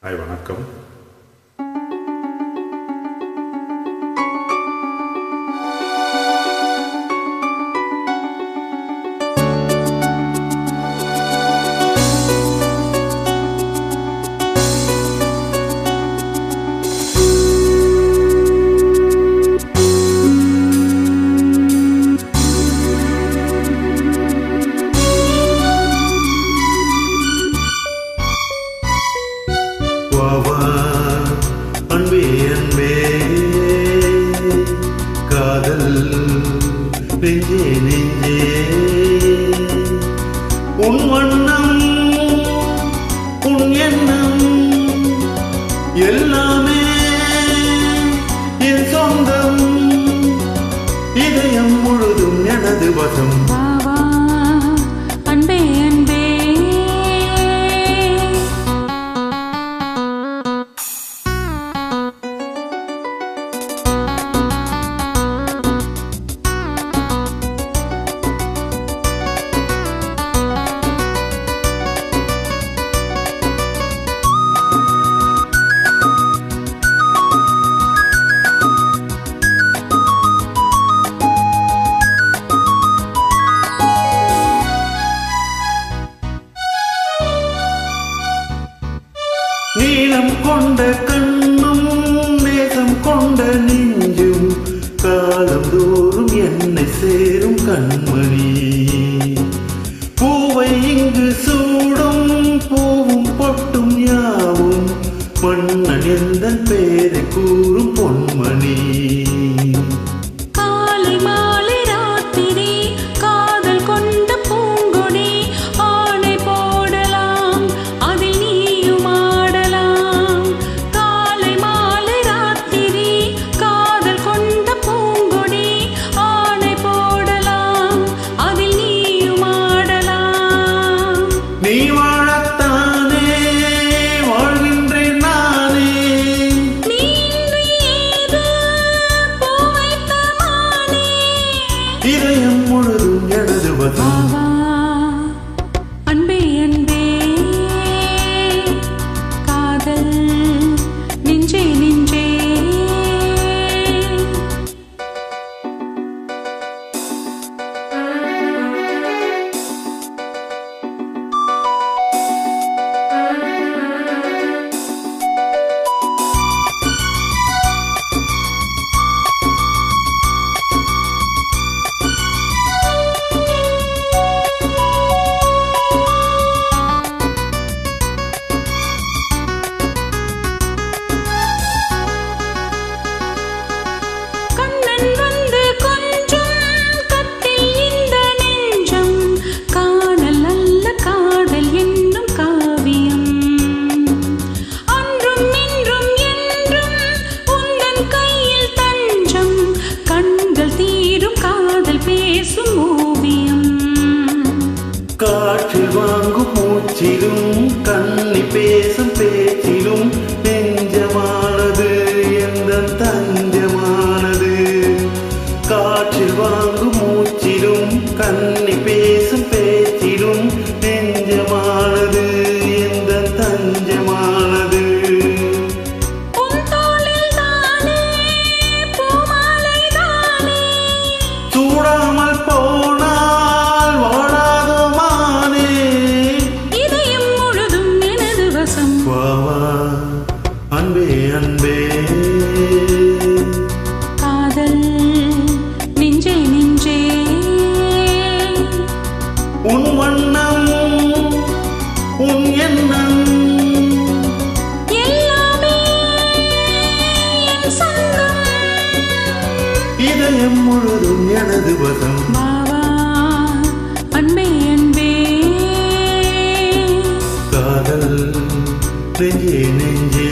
Hi வணக்கம். அன்பே அன்பே காதல் நெஞ்சே நெஞ்சே உன் வண்ணம் உன் எண்ணம் எல்லாமே என் சொந்தம், இதயம் முழுதும் எனது வசம். அன்பே அன்பே நீளம் கொண்ட கண்ணும் நேசம் கொண்ட நெஞ்சும் காலம் தோறும் என்னை சேரும் கண்மணி. பூவை இங்கு சூடும் பூவும் பொட்டும் யாவும் மன்னன் எந்தன் பேரை கூறும் பொன்மணி. காலை மாலை ராத்திரி காதல் கொண்ட பூங்கொடி ஆணை போடலாம் அதில் நீயும் ஆடலாம். காலை மாலை ராத்திரி காதல் கொண்ட பூங்கொடி ஆணை போடலாம் அதில் நீயும் ஆடலாம். நீ வாழத்தானே வாழ்கின்றேன் நானே, நீ இன்று ஏது பூ வைத்த மானே. இதயம் முழுதும் எனது வசம். வா அன்பே அன்பே காதல் நெஞ்சே நெஞ்சே கண்ணன் வந்து கொஞ்சம் கத்தில் இந்த நெஞ்சம் காணல் அல்ல காதல் என்னும் காவியம். அன்றும் இன்றும் என்றும் உந்தன் கையில் தஞ்சம் கண்கள் தீரும் காதல் பேசும் ஓவியம். காற்றில் வாங்கும் மூச்சிலும் கண்ணி பேசும் பேச்சிலும் நெஞ்சமானது எந்தன் தஞ்சமானது. காற்றில் வாங்கும் மூச்சிலும் கண்ணி பேசும் பேச்சிலும் நெஞ்சமானது எந்தன் தஞ்சமானது. உன் தோளில் தானே பூமாலை தானே சூடாமல் போனால் வாழாதோ மானே. இதயம் முழுதும் எனது வசம். வா வா அன்பே அன்பே காதல் நெஞ்சே நெஞ்சே உன் வண்ணம் உன் எண்ணம் எல்லாமே என் சொந்தம், இதயம் முழுதும் எனது வசம். வா அன்பே அன்பே காதல் நெஞ்சே நெஞ்சே